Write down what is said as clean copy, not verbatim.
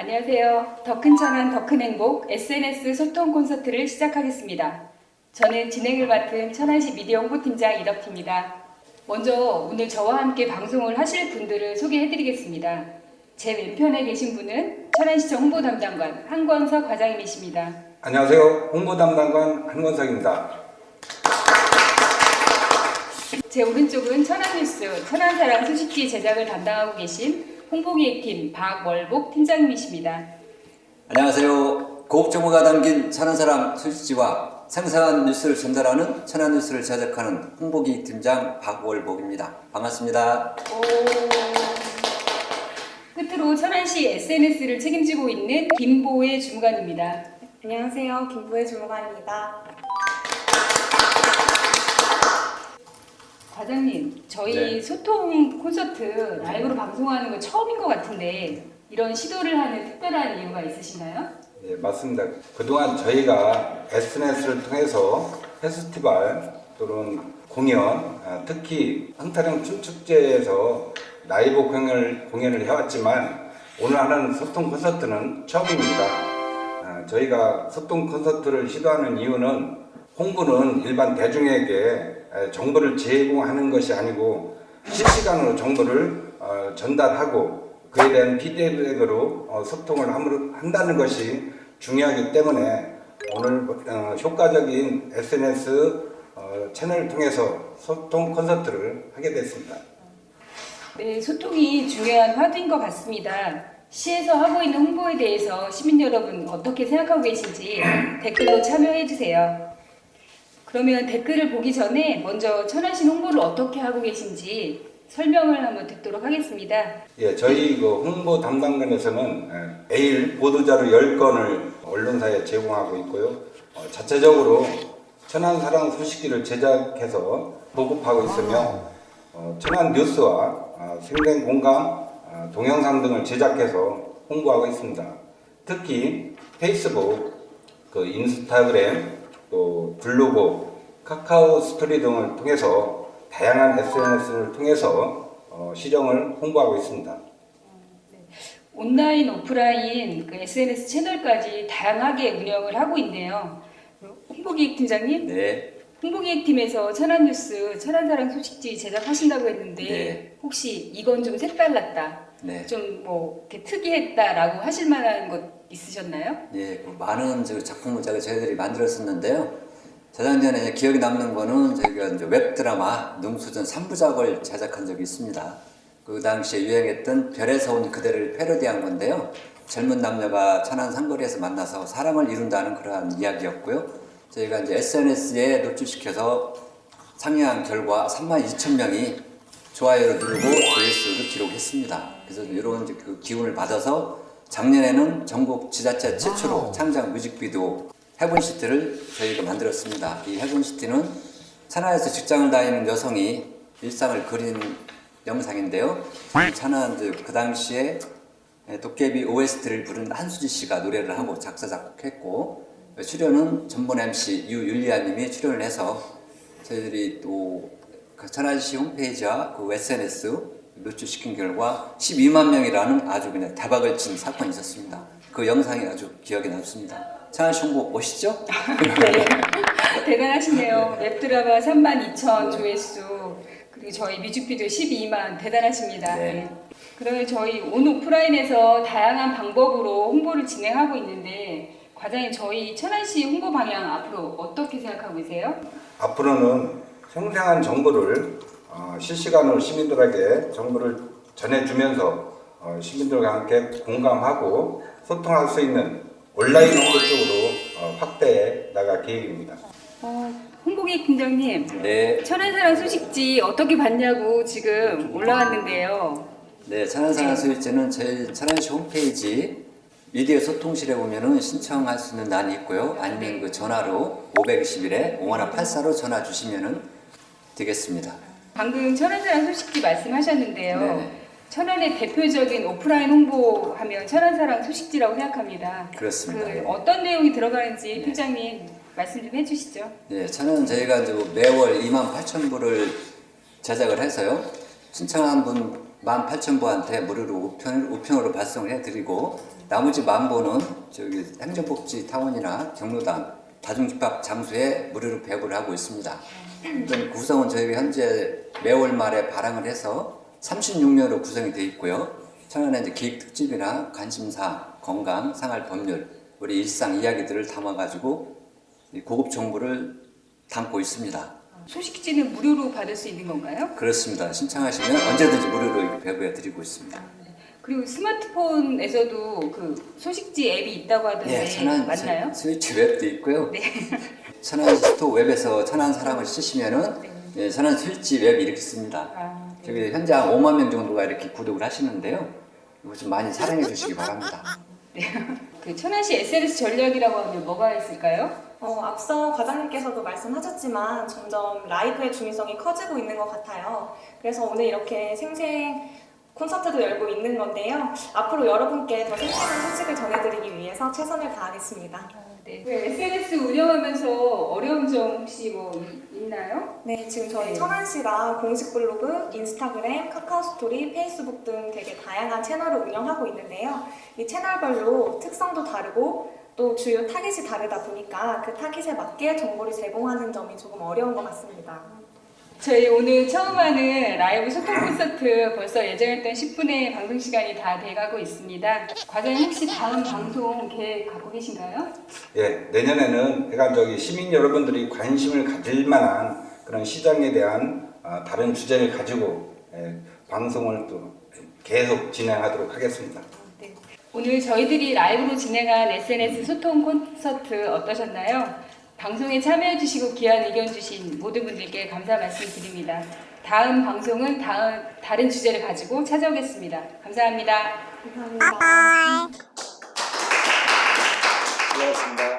안녕하세요. 더 큰 천안 더 큰 행복 SNS 소통 콘서트를 시작하겠습니다. 저는 진행을 맡은 천안시 미디어 홍보팀장 이덕희입니다. 먼저 오늘 저와 함께 방송을 하실 분들을 소개해드리겠습니다. 제 왼편에 계신 분은 천안시청 홍보담당관 한권석 과장님이십니다. 안녕하세요. 홍보담당관 한권석입니다. 제 오른쪽은 천안뉴스 천안사랑 소식지 제작을 담당하고 계신 홍보기획팀 박월복 팀장님이십니다. 안녕하세요. 고급 정보가 담긴 천안사랑 소식지와 생생한 뉴스를 전달하는 천안뉴스를 제작하는 홍보기획팀장 박월복입니다. 반갑습니다. 끝으로 천안시 SNS를 책임지고 있는 김보혜 주무관입니다. 안녕하세요. 김보혜 주무관입니다. 과장님, 저희 네. 소통 콘서트 라이브로 방송하는 거 처음인 것 같은데 이런 시도를 하는 특별한 이유가 있으신가요? 네, 맞습니다. 그동안 저희가 SNS를 통해서 페스티벌 또는 공연, 특히 흥타령 춤축제에서 라이브 공연을 해왔지만 오늘 하는 소통 콘서트는 처음입니다. 저희가 소통 콘서트를 시도하는 이유는 홍보는 일반 대중에게 정보를 제공하는 것이 아니고 실시간으로 정보를 전달하고 그에 대한 피드백으로 소통을 한다는 것이 중요하기 때문에 오늘 효과적인 SNS 채널을 통해서 소통 콘서트를 하게 됐습니다. 네, 소통이 중요한 화두인 것 같습니다. 시에서 하고 있는 홍보에 대해서 시민 여러분 어떻게 생각하고 계신지 댓글로 참여해 주세요. 그러면 댓글을 보기 전에 먼저 천안시 홍보를 어떻게 하고 계신지 설명을 한번 듣도록 하겠습니다. 예, 저희 홍보 담당관에서는 매일 보도자료 10건을 언론사에 제공하고 있고요. 자체적으로 천안사랑 소식지를 제작해서 보급하고 있으며 천안 뉴스와 생생 공감, 동영상 등을 제작해서 홍보하고 있습니다. 특히 페이스북, 인스타그램, 또 블로그, 카카오 스토리 등을 통해서 다양한 SNS를 통해서 시정을 홍보하고 있습니다. 온라인, 오프라인 SNS 채널까지 다양하게 운영을 하고 있네요. 홍보기획팀장님, 네. 홍보기획팀에서 천안뉴스, 천안사랑 소식지 제작하신다고 했는데 네. 혹시 이건 좀 색달랐다, 네. 좀 이렇게 특이했다라고 하실 만한 것 있으셨나요? 예, 많은 작품을 저희들이 만들었었는데요. 재작년에 기억에 남는 거는 저희가 웹드라마 능수전 3부작을 제작한 적이 있습니다. 그 당시에 유행했던 별에서 온 그대를 패러디한 건데요. 젊은 남녀가 천안 상거리에서 만나서 사랑을 이룬다는 그러한 이야기였고요. 저희가 SNS에 노출시켜서 상영한 결과 32,000명이 좋아요를 누르고 조회수를 기록했습니다. 그래서 이런 그 기운을 받아서 작년에는 전국 지자체 최초로 창작 뮤직비디오 해븐시티를 저희가 만들었습니다. 이 해븐시티는 천안에서 직장을 다니는 여성이 일상을 그린 영상인데요. 천안 그 당시에 도깨비 OST를 부른 한수지 씨가 노래를 하고 작사 작곡했고 출연은 전문 MC 유율리아님이 출연을 해서 저희들이 또 천안시 홈페이지와 그 SNS 노출시킨 결과 12만 명이라는 아주 그냥 대박을 친 사건이 있었습니다. 그 영상이 아주 기억에 남습니다. 천안시 홍보 멋있죠? 네. 대단하시네요. 웹드라마 32,000 조회수, 그리고 저희 뮤직비디오 12만, 대단하십니다. 네. 네. 그러면 저희 온 오프라인에서 다양한 방법으로 홍보를 진행하고 있는데 과장님, 저희 천안시 홍보 방향 앞으로 어떻게 생각하고 계세요? 앞으로는 생생한 정보를 실시간으로 시민들에게 정보를 전해주면서 시민들과 함께 공감하고 소통할 수 있는 온라인 홍보 쪽으로 확대해 나갈 계획입니다. 홍보기획팀장님, 네. 천안사랑 소식지 어떻게 봤냐고 지금 올라왔는데요. 네, 천안사랑 소식지는 저희 천안시 홈페이지 미디어 소통실에 보면은 신청할 수 있는 난이 있고요. 아니면 그 전화로 521에 5184로 전화 주시면은 되겠습니다. 방금 천안사랑 소식지 말씀하셨는데요. 네. 천안의 대표적인 오프라인 홍보하면 천안사랑 소식지라고 생각합니다. 그렇습니다. 네. 어떤 내용이 들어가는지 팀장님 말씀 좀 해주시죠. 네, 저는 저희가 매월 28,000부를 제작을 해서요. 신청한 분 18,000부한테 무료로 우편으로 발송을 해드리고 나머지 만보는 저기 행정복지타원이나 경로당, 다중집합 장소에 무료로 배부를 하고 있습니다. 일단 구성은 저희가 현재 매월 말에 발행을 해서 36년으로 구성이 되어 있고요. 천안의 이제 기획 특집이나 관심사, 건강, 생활 법률, 우리 일상 이야기들을 담아가지고 이 고급 정보를 담고 있습니다. 소식지는 무료로 받을 수 있는 건가요? 그렇습니다. 신청하시면 언제든지 무료로 이렇게 배부해 드리고 있습니다. 그리고 스마트폰에서도 그 소식지 앱이 있다고 하던데 맞나요? 스위치 웹도 있고요. 네. 천안 스토어 웹에서 천안 사랑을 쓰시면은 예, 천안 스위치 웹 이렇게 씁니다. 아, 네. 저기 현재 한 5만 명 정도가 이렇게 구독을 하시는데요. 이거 좀 많이 사랑해 주시기 바랍니다. 네. 그 천안시 SNS 전략이라고 하면 뭐가 있을까요? 앞서 과장님께서도 말씀하셨지만 점점 라이브의 중요성이 커지고 있는 것 같아요. 그래서 오늘 이렇게 생생 콘서트도 열고 있는 건데요. 앞으로 여러분께 더 생생한 소식을 전해드리기 위해서 최선을 다하겠습니다. 네. SNS 운영하면서 어려운 점 혹시 뭐 있나요? 네, 지금 저희 네. 천안시가 공식 블로그, 인스타그램, 카카오스토리, 페이스북 등 되게 다양한 채널을 운영하고 있는데요. 이 채널별로 특성도 다르고 또 주요 타깃이 다르다 보니까 그 타깃에 맞게 정보를 제공하는 점이 조금 어려운 것 같습니다. 저희 오늘 처음 하는 라이브 소통 콘서트 벌써 예정했던 10분의 방송 시간이 다 돼가고 있습니다. 과장님 혹시 다음 방송 계획 갖고 계신가요? 예, 내년에는 그러니까 저기 시민 여러분들이 관심을 가질 만한 그런 시장에 대한 다른 주제를 가지고 방송을 또 계속 진행하도록 하겠습니다. 네. 오늘 저희들이 라이브로 진행한 SNS 소통 콘서트 어떠셨나요? 방송에 참여해주시고 귀한 의견 주신 모든 분들께 감사 말씀드립니다. 다음 방송은 다른 주제를 가지고 찾아오겠습니다. 감사합니다. 감사합니다. 수고하셨습니다.